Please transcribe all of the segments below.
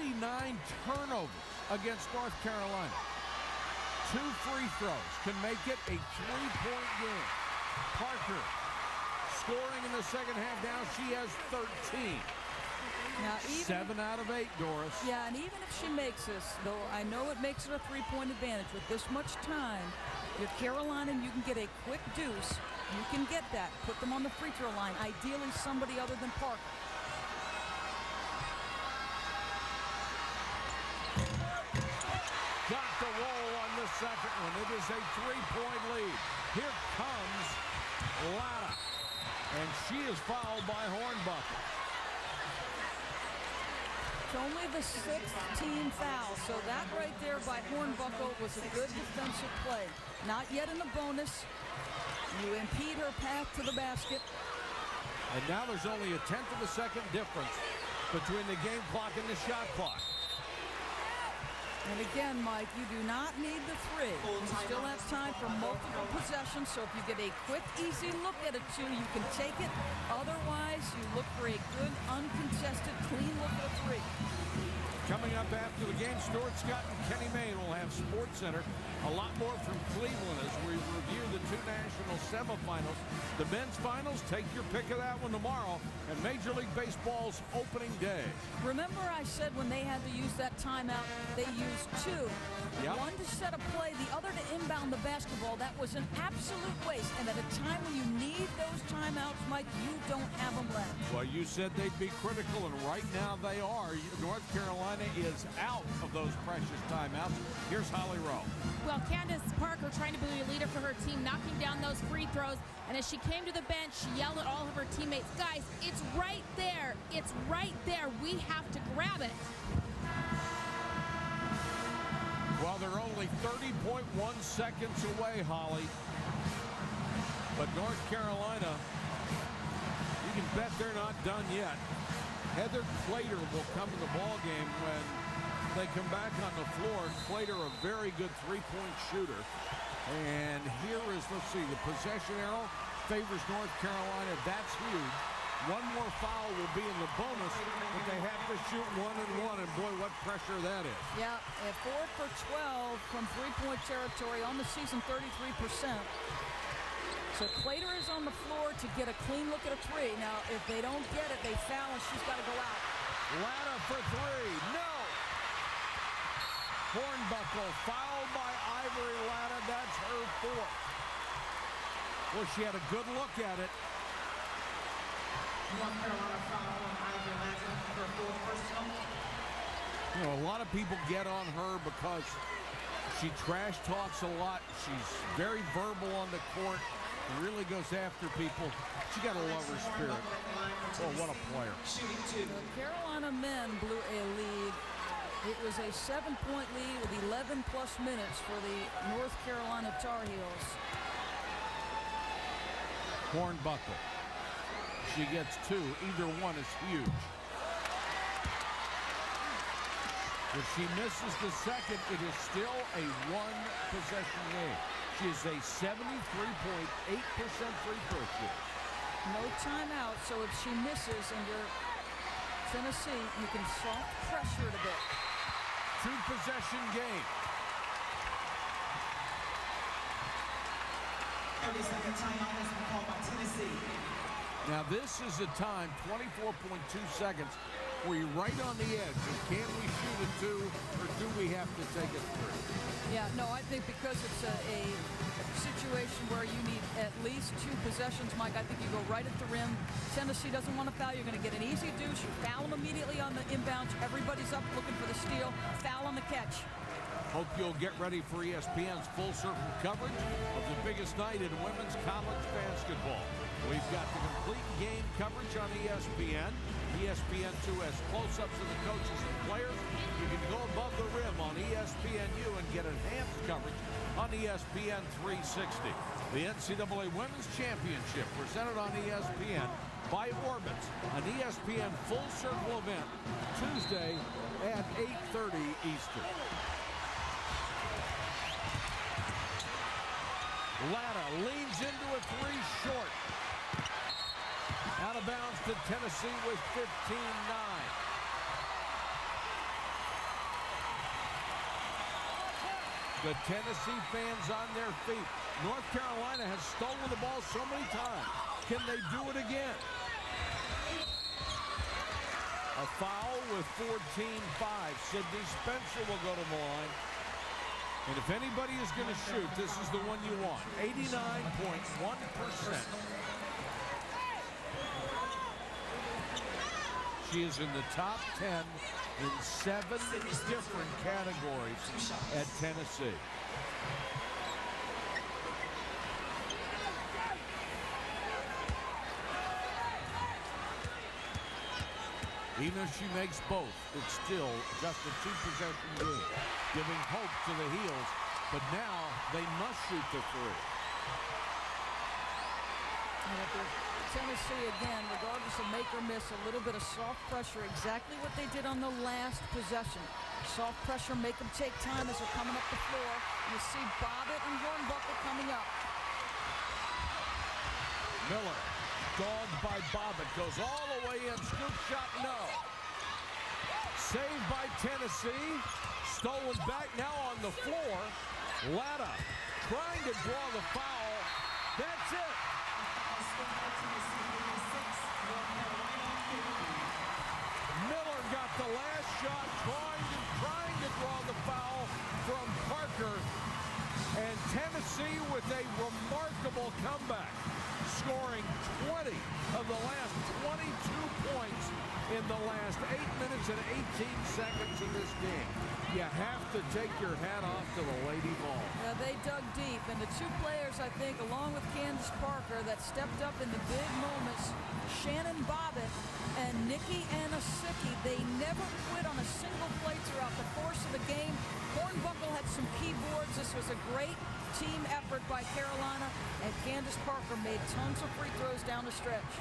79 turnovers against North Carolina. 2 free throws can make it a 3-point game. Parker scoring in the second half. Now she has 13. Now, 7 out of 8, Doris. Yeah, and even if she makes this, though I know it makes it a 3-point advantage with this much time, you're Carolina and you can get a quick deuce. You can get that. Put them on the free throw line. Ideally, somebody other than Parker. Got the roll on the second one. It is a 3-point lead. Here comes Latta. And she is fouled by Hornbuckle. It's only the 6th team foul. So that right there by Hornbuckle was a good defensive play. Not yet in the bonus. You impede her path to the basket. And now there's only a 1/10 of a second difference between the game clock and the shot clock. And again, Mike, you do not need the 3. You still have time for multiple possessions, so if you get a quick, easy look at a 2, you can take it. Otherwise, you look for a good, uncontested, clean look at a 3. Coming up after the game, Stuart Scott and Kenny Mayne will have SportsCenter. A lot more from Cleveland as we review the 2 national semifinals. The men's finals, take your pick of that one tomorrow, and Major League Baseball's opening day. Remember I said when they had to use that timeout, they used 2. Yep. One to set a play, the other to inbound the basketball. That was an absolute waste. And at a time when you need those timeouts, Mike, you don't have them left. Well, you said they'd be critical, and right now they are. North Carolina is out of those precious timeouts. Here's Holly Rowe. Well, Candace Parker trying to be a leader for her team, knocking down those free throws. And as she came to the bench, she yelled at all of her teammates, guys, it's right there. It's right there. We have to grab it. Well, they're only 30.1 seconds away, Holly. But North Carolina, you can bet they're not done yet. Heather Clater will come in the ballgame when they come back on the floor. Clater, a very good 3-point shooter. And here is, let's see, the possession arrow favors North Carolina. That's huge. One more foul will be in the bonus, but they have to shoot 1 and 1, and boy, what pressure that is. Yeah, at 4 for 12 from 3-point territory on the season, 33%. So Clater is on the floor to get a clean look at a 3. Now, if they don't get it, they foul, and she's got to go out. Latta for 3. No! Hornbuckle fouled by Ivory Latta. That's her 4th. Well, she had a good look at it. North Carolina foul on Ivory Latta, her 4th personal. You know, a lot of people get on her because she trash talks a lot. She's very verbal on the court. Really goes after people. She got to love her spirit. Oh, what a player. The Carolina men blew a lead. It was a 7-point lead with 11-plus minutes for the North Carolina Tar Heels. Hornbuckle. She gets 2. Either one is huge. If she misses the second, it is still a 1-possession game. She is a 73.8% free throw shooter. No timeout, so if she misses and you're Tennessee, you can soft pressure it a bit. 2-possession game. 30-second timeout has been called by Tennessee. Now this is a time, 24.2 seconds, where you're right on the edge. And can we shoot a 2, or do we have to take a 3? Yeah, no, I think because it's a situation where you need at least 2 possessions, Mike, I think you go right at the rim. Tennessee doesn't want to foul. You're going to get an easy deuce. You foul them immediately on the inbounds. Everybody's up looking for the steal. Foul on the catch. Hope you'll get ready for ESPN's full circle coverage of the biggest night in women's college basketball. We've got the complete game coverage on ESPN. ESPN2 has close-ups of the coaches and players. You can go above the rim on ESPNU and get enhanced coverage on ESPN 360. The NCAA Women's Championship presented on ESPN by Orbitz, an ESPN full circle event Tuesday at 8:30 Eastern. Latta leans into a 3 short. Out of bounds to Tennessee with 15-9. The Tennessee fans on their feet. North Carolina has stolen the ball so many times. Can they do it again? A foul with 14-5. Sydney Spencer will go to the line. And if anybody is going to shoot, this is the one you want. 89.1%. She is in the top 10 in 7 different categories at Tennessee. Even if she makes both, it's still just a 2-possession game, giving hope to the Heels. But now they must shoot the three. And if Tennessee, again, regardless of make or miss, a little bit of soft pressure, exactly what they did on the last possession. Soft pressure, make them take time as they're coming up the floor. You see Bobbitt and Hornbuckle coming up. Miller, dogged by Bobbitt, goes all the way in. Scoop shot, no. Saved by Tennessee. Stolen back now on the floor. Latta trying to draw the foul. That's it. Miller got the last shot, trying to draw the foul from Parker. And Tennessee with a remarkable comeback, scoring 20 of the last 22 points in the last 8 minutes and 18 seconds in this game. You have to take your hat off to the Lady Ball. Yeah, they dug deep, and the two players, I think, along with Candace Parker, that stepped up in the big moments, Shannon Bobbitt and Nikki Anasicki, they never quit on a single play throughout the course of the game. Hornbuckle had some key boards. This was a great team effort by Carolina, and Candace Parker made tons of free throws down the stretch.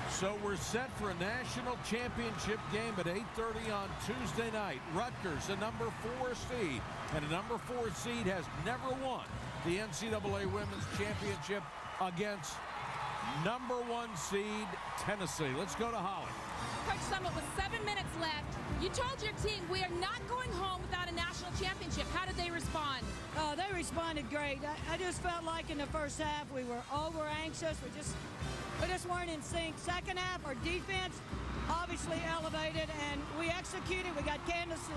So we're set for a national championship game at 8:30 on Tuesday night. Rutgers, a number 4 seed, and a number 4 seed has never won the NCAA Women's Championship against number 1 seed Tennessee. Let's go to Holly. Coach Summit, with 7 minutes left, you told your team we are not going home without a national championship. How did they respond? Oh, they responded great. I just felt like in the first half we were over anxious. We just weren't in sync. Second half, our defense obviously elevated, and we executed. We got Candace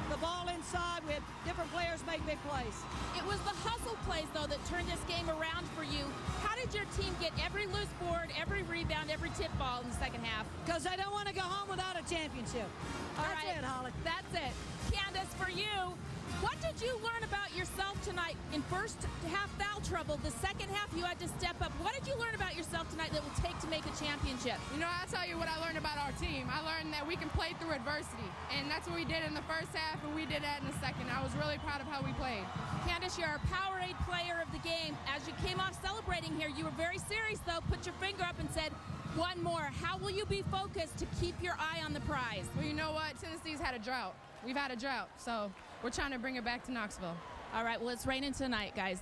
the ball inside. We had different players make big plays. It was the hustle plays, though, that turned this game around for you. How did your team get every loose board, every rebound, every tip ball in the second half? Because I don't want to go home without a championship. That's it, Holly. That's it. Candace, for you, what did you learn about yourself tonight? In first half foul trouble, the second half you had to step up. What did you learn about yourself tonight that will take to make a championship? You know, I'll tell you what I learned about our team. I learned that we can play through adversity, and that's what we did in the first half, and we did that in the second. I was really proud of how we played. Candace, you're a Powerade player of the game. As you came off celebrating here, you were very serious, though, put your finger up and said, one more. How will you be focused to keep your eye on the prize? Well, you know what? Tennessee's had a drought. We've had a drought, so we're trying to bring it back to Knoxville. All right, well, it's raining tonight, guys.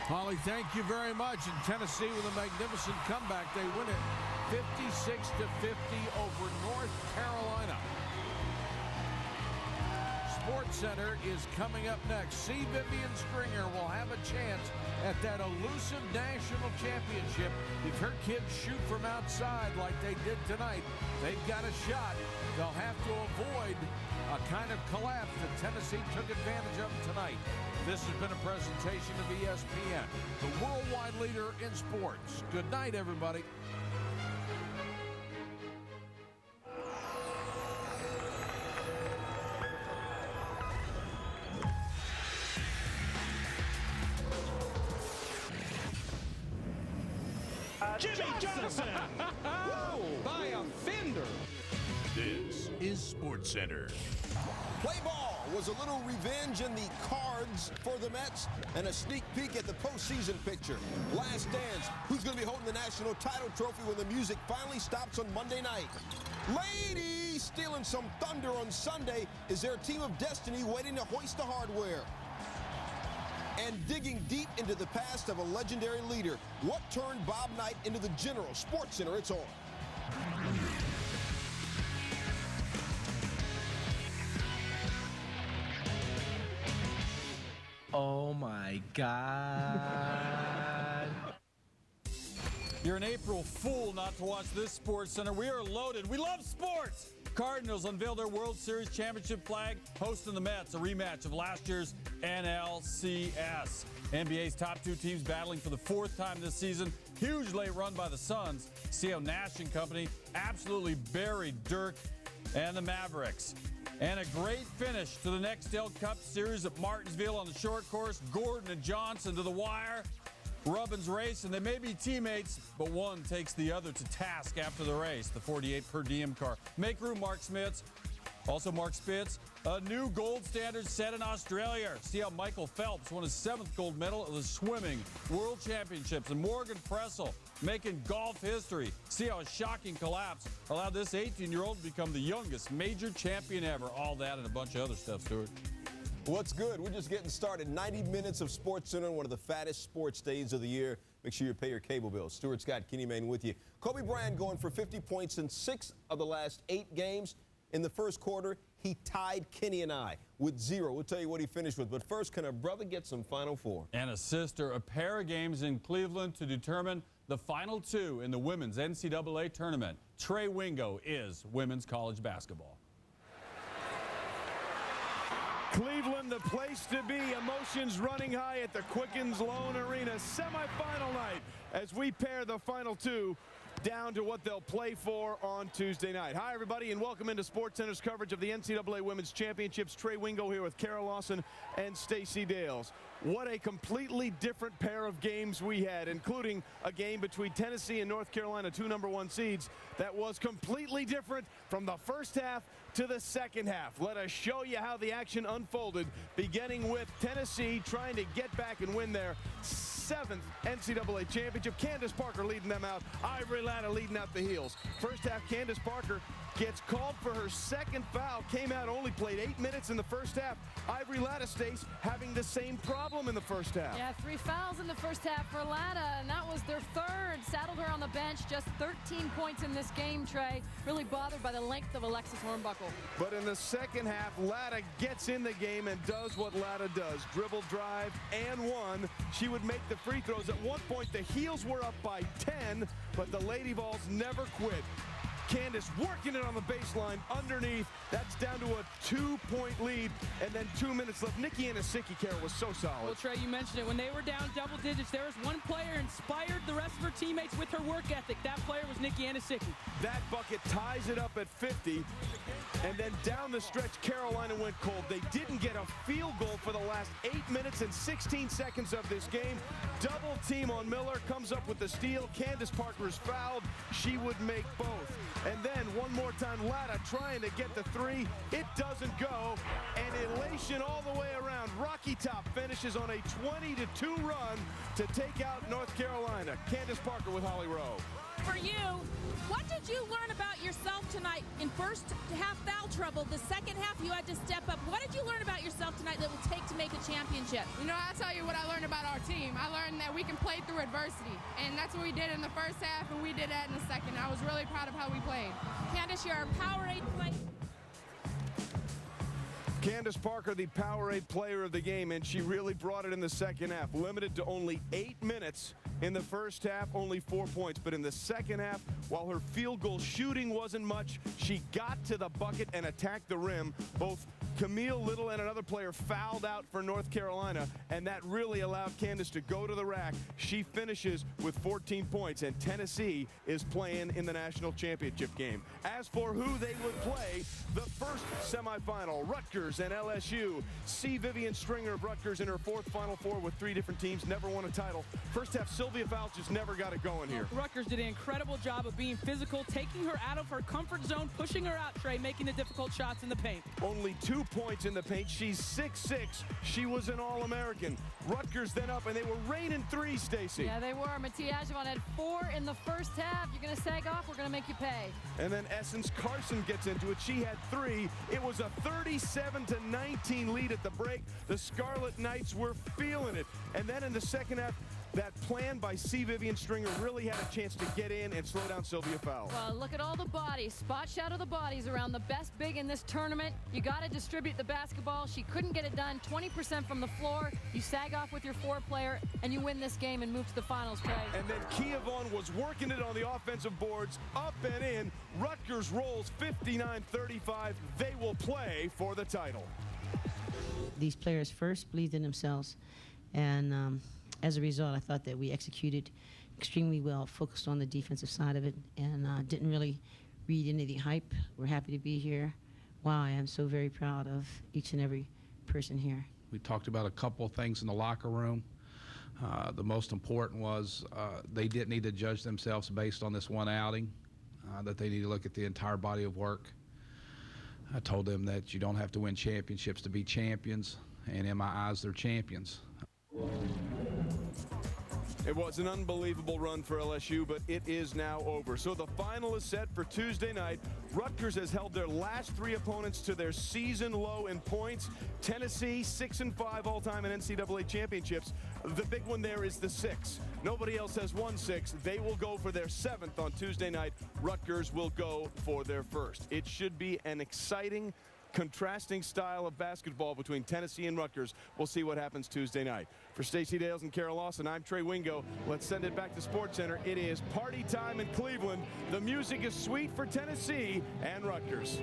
Holly, thank you very much. And Tennessee with a magnificent comeback. They win it 56-50 over North Carolina. SportsCenter is coming up next. See Vivian Stringer will have a chance at that elusive national championship. If her kids shoot from outside like they did tonight, they've got a shot. They'll have to avoid a kind of collapse that Tennessee took advantage of tonight. This has been a presentation of ESPN, the worldwide leader in sports. Good night, everybody. Jimmy Johnson by a fender. This is SportsCenter. Play ball was a little revenge in the cards for the Mets and a sneak peek at the postseason picture. Last dance, who's going to be holding the national title trophy when the music finally stops on Monday night? Ladies stealing some thunder on Sunday is their team of destiny waiting to hoist the hardware. And digging deep into the past of a legendary leader, what turned Bob Knight into the General? SportsCenter, it's on. God. You're an April fool not to watch this SportsCenter. We are loaded. We love sports. Cardinals unveiled their World Series championship flag, hosting the Mets, a rematch of last year's NLCS. NBA's top two teams battling for the fourth time this season. Huge late run by the Suns. See how Nash and company absolutely buried Dirk and the Mavericks. And a great finish to the Nextel Cup Series at Martinsville on the short course. Gordon and Johnson to the wire. Rubbins race, and they may be teammates, but one takes the other to task after the race. The 48 per diem car. Make room, Mark Spitz. Also, Mark Spitz, a new gold standard set in Australia. See how Michael Phelps won his 7th gold medal at the Swimming World Championships, and Morgan Pressel making golf history. See how a shocking collapse allowed this 18-year-old to become the youngest major champion ever. All that and a bunch of other stuff, Stuart. What's good? We're just getting started. 90 minutes of SportsCenter, one of the fattest sports days of the year. Make sure you pay your cable bill. Stuart Scott, Kenny Mayne with you. Kobe Bryant going for 50 points in 6 of the last 8 games. In the first quarter, he tied Kenny and I with 0. We'll tell you what he finished with. But first, can a brother get some Final Four? And a sister, a pair of games in Cleveland to determine the Final 2 in the women's NCAA tournament. Trey Wingo is women's college basketball. Cleveland, the place to be. Emotions running high at the Quickens Loan Arena. Semifinal night as we pair the Final 2 down to what they'll play for on Tuesday night. Hi, everybody, and welcome into SportsCenter's coverage of the NCAA Women's Championships. Trey Wingo here with Kara Lawson and Stacey Dales. What a completely different pair of games we had, including a game between Tennessee and North Carolina, 2 #1 seeds, that was completely different from the first half to the second half. Let us show you how the action unfolded, beginning with Tennessee trying to get back and win their 7th NCAA championship. Candace Parker leading them out. Ivory Latta leading out the heels. First half, Candace Parker gets called for her 2nd foul. Came out, only played 8 minutes in the first half. Ivory Latta stays having the same problem in the first half. Yeah, 3 fouls in the first half for Latta, and that was their 3rd. Saddled her on the bench. Just 13 points in this game, Trey. Really bothered by the length of Alexis Hornbuckle. But in the second half, Latta gets in the game and does what Latta does. Dribble, drive, and 1. She would make the free throws. At one point, the Heels were up by 10, but the Lady Vols never quit. Candace working it on the baseline underneath. That's down to a 2-point lead, and then 2 minutes left. Nikki Anisiki, Carol, was so solid. Well, Trey, you mentioned it. When they were down double digits, there was one player inspired the rest of her teammates with her work ethic. That player was Nikki Anisiki. That bucket ties it up at 50, and then down the stretch, Carolina went cold. They didn't get a field goal for the last 8 minutes and 16 seconds of this game. Double team on Miller, comes up with the steal. Candace Parker is fouled. She would make both. And then one more time, Latta trying to get the 3. It doesn't go. And elation all the way around. Rocky Top finishes on a 20-2 run to take out North Carolina. Candace Parker with Holly Rowe. For you, what did you learn about yourself tonight? In first half foul trouble, the second half you had to step up. What did you learn about yourself tonight that will take to make a championship? You know, I'll tell you what I learned about our team. I learned that we can play through adversity, and that's what we did in the first half, and we did that in the second. I was really proud of how we played. Candace, you're a Powerade player. Candace Parker, the Powerade player of the game, and she really brought it in the second half. Limited to only 8 minutes in the first half, only 4 points. But in the second half, while her field goal shooting wasn't much, she got to the bucket and attacked the rim. Both Camille Little and another player fouled out for North Carolina, and that really allowed Candace to go to the rack. She finishes with 14 points, and Tennessee is playing in the national championship game. As for who they would play, the first semifinal, Rutgers and LSU. See Vivian Stringer of Rutgers in her 4th Final Four with 3 different teams, never won a title. First half, Sylvia Fowles just never got it going here. Rutgers did an incredible job of being physical, taking her out of her comfort zone, pushing her out, Trey, making the difficult shots in the paint. Only 2 points in the paint. She's 6'6". She was an All-American. Rutgers then up, and they were raining 3, Stacey. Yeah, they were. Mattia Ajavon had 4 in the first half. You're going to sag off, we're going to make you pay. And then Essence Carson gets into it. She had 3. It was a 37-19 lead at the break. The Scarlet Knights were feeling it. And then in the second half, that plan by C. Vivian Stringer really had a chance to get in and slow down Sylvia Fowler. Well, look at all the bodies. Spot shadow the bodies around the best big in this tournament. You got to distribute the basketball. She couldn't get it done. 20% from the floor. You sag off with your 4-player, and you win this game and move to the finals, Trey. And then Kia Vaughn was working it on the offensive boards, up and in. Rutgers rolls 59-35. They will play for the title. These players first believed in themselves, and as a result, I thought that we executed extremely well, focused on the defensive side of it, and didn't really read any of the hype. We're happy to be here. Wow, I am so very proud of each and every person here. We talked about a couple of things in the locker room. The most important was they didn't need to judge themselves based on this one outing, that they need to look at the entire body of work. I told them that you don't have to win championships to be champions, and in my eyes, they're champions. It was an unbelievable run for LSU, but it is now over. So the final is set for Tuesday night. Rutgers has held their last 3 opponents to their season low in points. Tennessee, 6-5 all-time in NCAA championships. The big one there is the 6. Nobody else has won 6. They will go for their 7th on Tuesday night. Rutgers will go for their 1st. It should be an exciting, contrasting style of basketball between Tennessee and Rutgers. We'll see what happens Tuesday night. For Stacey Dales and Carol Lawson, I'm Trey Wingo. Let's send it back to SportsCenter. It is party time in Cleveland. The music is sweet for Tennessee and Rutgers.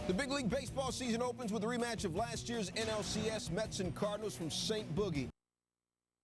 The big league baseball season opens with a rematch of last year's NLCS Mets and Cardinals from St. Boogie.